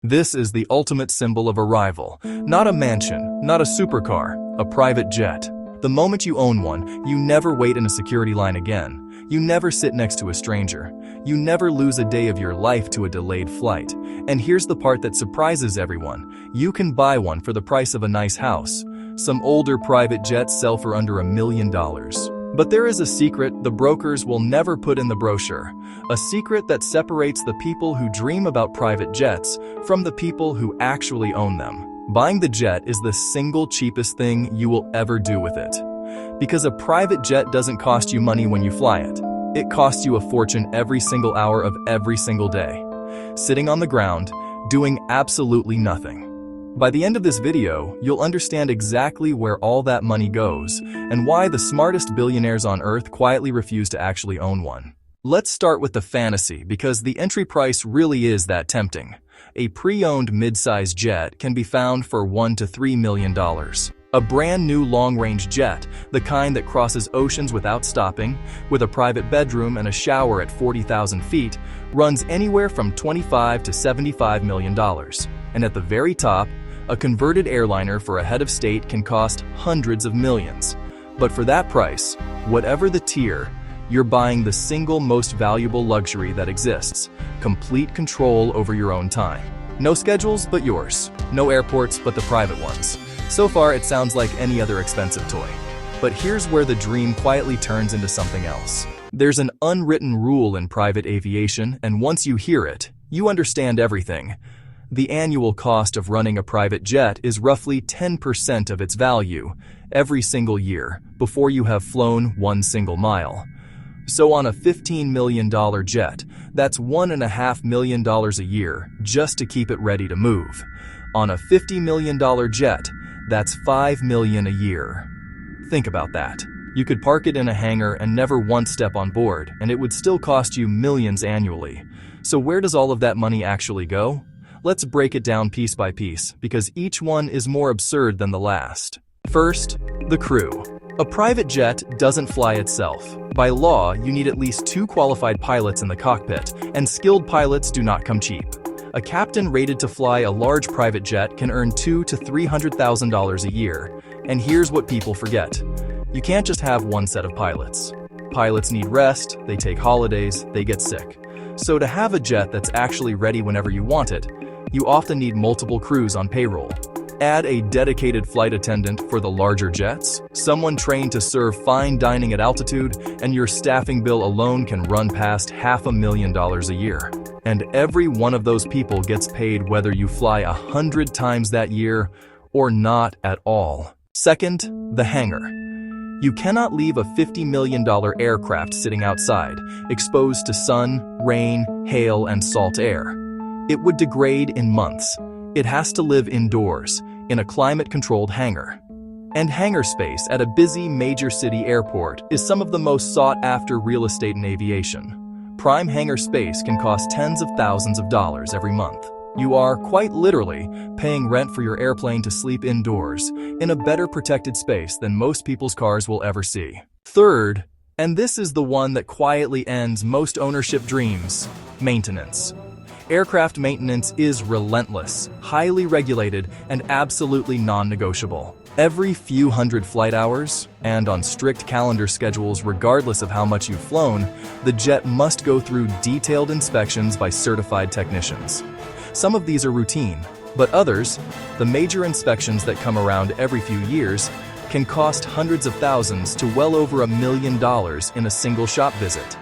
This is the ultimate symbol of arrival. Not a mansion, not a supercar, a private jet. The moment you own one, you never wait in a security line again. You never sit next to a stranger. You never lose a day of your life to a delayed flight. And here's the part that surprises everyone. You can buy one for the price of a nice house. Some older private jets sell for under $1 million. But there is a secret the brokers will never put in the brochure. A secret that separates the people who dream about private jets from the people who actually own them. Buying the jet is the single cheapest thing you will ever do with it. Because a private jet doesn't cost you money when you fly it. It costs you a fortune every single hour of every single day. Sitting on the ground, doing absolutely nothing. By the end of this video, you'll understand exactly where all that money goes and why the smartest billionaires on Earth quietly refuse to actually own one. Let's start with the fantasy because the entry price really is that tempting. A pre-owned mid-size jet can be found for $1 to $3 million. A brand new long-range jet, the kind that crosses oceans without stopping, with a private bedroom and a shower at 40,000 feet, runs anywhere from $25 to $75 million. And at the very top, a converted airliner for a head of state can cost hundreds of millions. But for that price, whatever the tier, you're buying the single most valuable luxury that exists: complete control over your own time. No schedules but yours. No airports but the private ones. So far, it sounds like any other expensive toy. But here's where the dream quietly turns into something else. There's an unwritten rule in private aviation, and once you hear it, you understand everything. The annual cost of running a private jet is roughly 10% of its value every single year before you have flown one single mile. So on a $15 million jet, that's $1.5 million a year just to keep it ready to move. On a $50 million jet, that's $5 million a year. Think about that. You could park it in a hangar and never once step on board, and it would still cost you millions annually. So where does all of that money actually go? Let's break it down piece by piece, because each one is more absurd than the last. First, the crew. A private jet doesn't fly itself. By law, you need at least 2 qualified pilots in the cockpit, and skilled pilots do not come cheap. A captain rated to fly a large private jet can earn $200,000 to $300,000 a year. And here's what people forget. You can't just have one set of pilots. Pilots need rest, they take holidays, they get sick. So to have a jet that's actually ready whenever you want it, you often need multiple crews on payroll. Add a dedicated flight attendant for the larger jets, someone trained to serve fine dining at altitude, and your staffing bill alone can run past $500,000 a year. And every one of those people gets paid whether you fly 100 times that year or not at all. Second, the hangar. You cannot leave a $50 million aircraft sitting outside, exposed to sun, rain, hail, and salt air. It would degrade in months. It has to live indoors, in a climate-controlled hangar. And hangar space at a busy major city airport is some of the most sought-after real estate in aviation. Prime hangar space can cost tens of thousands of dollars every month. You are, quite literally, paying rent for your airplane to sleep indoors, in a better protected space than most people's cars will ever see. Third, and this is the one that quietly ends most ownership dreams, maintenance. Aircraft maintenance is relentless, highly regulated, and absolutely non-negotiable. Every few hundred flight hours, and on strict calendar schedules regardless of how much you've flown, the jet must go through detailed inspections by certified technicians. Some of these are routine, but others, the major inspections that come around every few years, can cost hundreds of thousands to well over $1 million in a single shop visit.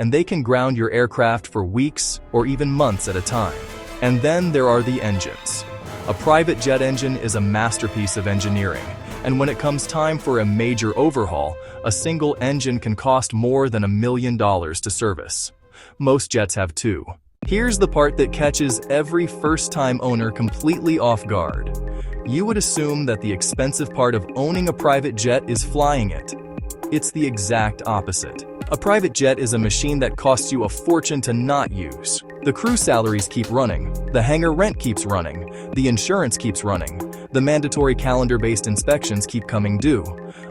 And they can ground your aircraft for weeks or even months at a time. And then there are the engines. A private jet engine is a masterpiece of engineering, and when it comes time for a major overhaul, a single engine can cost more than $1 million to service. Most jets have 2. Here's the part that catches every first-time owner completely off guard. You would assume that the expensive part of owning a private jet is flying it. It's the exact opposite. A private jet is a machine that costs you a fortune to not use. The crew salaries keep running, the hangar rent keeps running, the insurance keeps running, the mandatory calendar-based inspections keep coming due.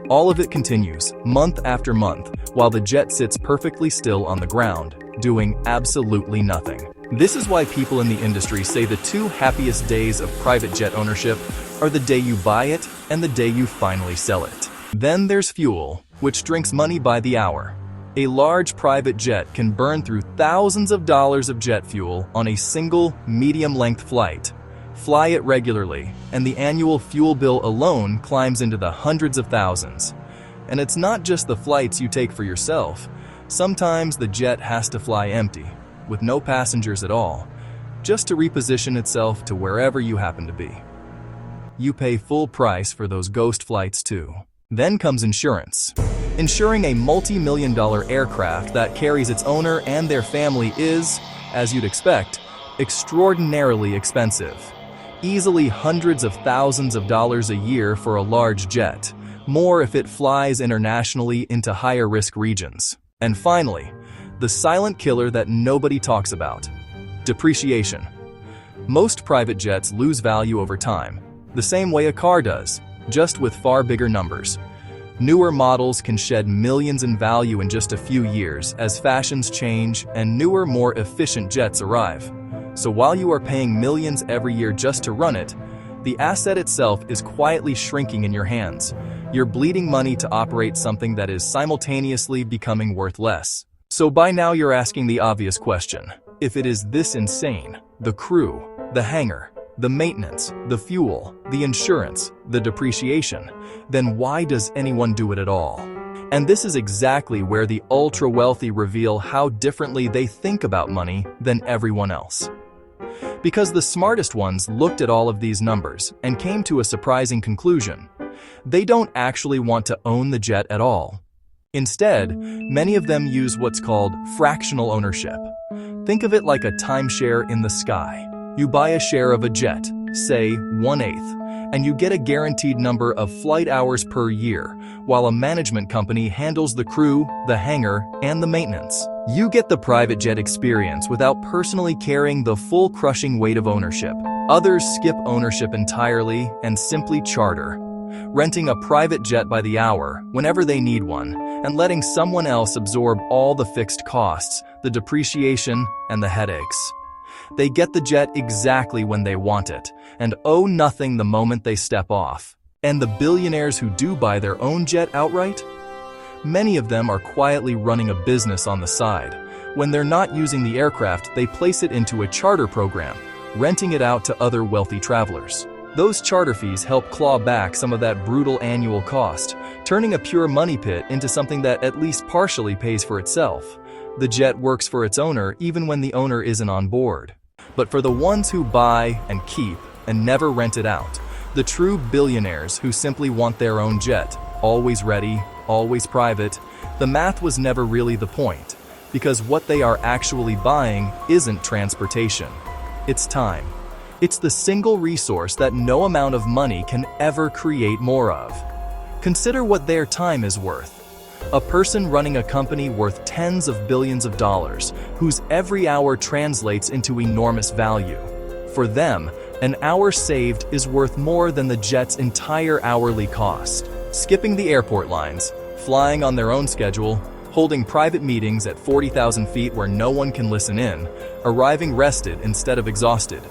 All of it continues, month after month, while the jet sits perfectly still on the ground, doing absolutely nothing. This is why people in the industry say the two happiest days of private jet ownership are the day you buy it and the day you finally sell it. Then there's fuel, which drinks money by the hour. A large private jet can burn through thousands of dollars of jet fuel on a single medium-length flight. Fly it regularly, and the annual fuel bill alone climbs into the hundreds of thousands. And it's not just the flights you take for yourself. Sometimes the jet has to fly empty, with no passengers at all, just to reposition itself to wherever you happen to be. You pay full price for those ghost flights too. Then comes insurance. Insuring a multi-million-dollar aircraft that carries its owner and their family is, as you'd expect, extraordinarily expensive. Easily hundreds of thousands of dollars a year for a large jet, more if it flies internationally into higher-risk regions. And finally, the silent killer that nobody talks about: depreciation. Most private jets lose value over time, the same way a car does, just with far bigger numbers. Newer models can shed millions in value in just a few years as fashions change and newer, more efficient jets arrive. So while you are paying millions every year just to run it, the asset itself is quietly shrinking in your hands. You're bleeding money to operate something that is simultaneously becoming worth less. So by now you're asking the obvious question: if it is this insane, the crew, the hangar, the maintenance, the fuel, the insurance, the depreciation, then why does anyone do it at all? And this is exactly where the ultra-wealthy reveal how differently they think about money than everyone else. Because the smartest ones looked at all of these numbers and came to a surprising conclusion. They don't actually want to own the jet at all. Instead, many of them use what's called fractional ownership. Think of it like a timeshare in the sky. You buy a share of a jet, say 1/8, and you get a guaranteed number of flight hours per year, while a management company handles the crew, the hangar, and the maintenance. You get the private jet experience without personally carrying the full crushing weight of ownership. Others skip ownership entirely and simply charter, renting a private jet by the hour whenever they need one, and letting someone else absorb all the fixed costs, the depreciation, and the headaches. They get the jet exactly when they want it, and owe nothing the moment they step off. And the billionaires who do buy their own jet outright? Many of them are quietly running a business on the side. When they're not using the aircraft, they place it into a charter program, renting it out to other wealthy travelers. Those charter fees help claw back some of that brutal annual cost, turning a pure money pit into something that at least partially pays for itself. The jet works for its owner even when the owner isn't on board. But for the ones who buy and keep and never rent it out, the true billionaires who simply want their own jet, always ready, always private, the math was never really the point, because what they are actually buying isn't transportation. It's time. It's the single resource that no amount of money can ever create more of. Consider what their time is worth. A person running a company worth tens of billions of dollars, whose every hour translates into enormous value. For them, an hour saved is worth more than the jet's entire hourly cost. Skipping the airport lines, flying on their own schedule, holding private meetings at 40,000 feet where no one can listen in, arriving rested instead of exhausted.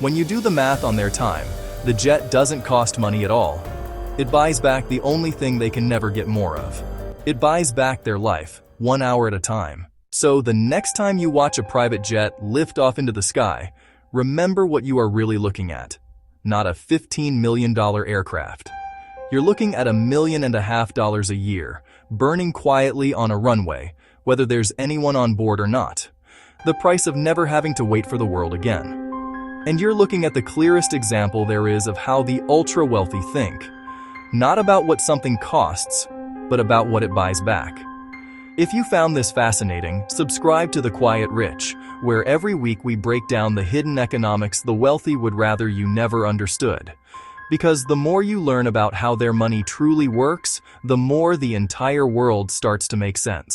When you do the math on their time, the jet doesn't cost money at all. It buys back the only thing they can never get more of. It buys back their life, 1 hour at a time. So the next time you watch a private jet lift off into the sky, remember what you are really looking at. Not a $15 million aircraft. You're looking at $1.5 million a year, burning quietly on a runway, whether there's anyone on board or not. The price of never having to wait for the world again. And you're looking at the clearest example there is of how the ultra-wealthy think. Not about what something costs, but about what it buys back. If you found this fascinating, subscribe to The Quiet Rich, where every week we break down the hidden economics the wealthy would rather you never understood. Because the more you learn about how their money truly works, the more the entire world starts to make sense.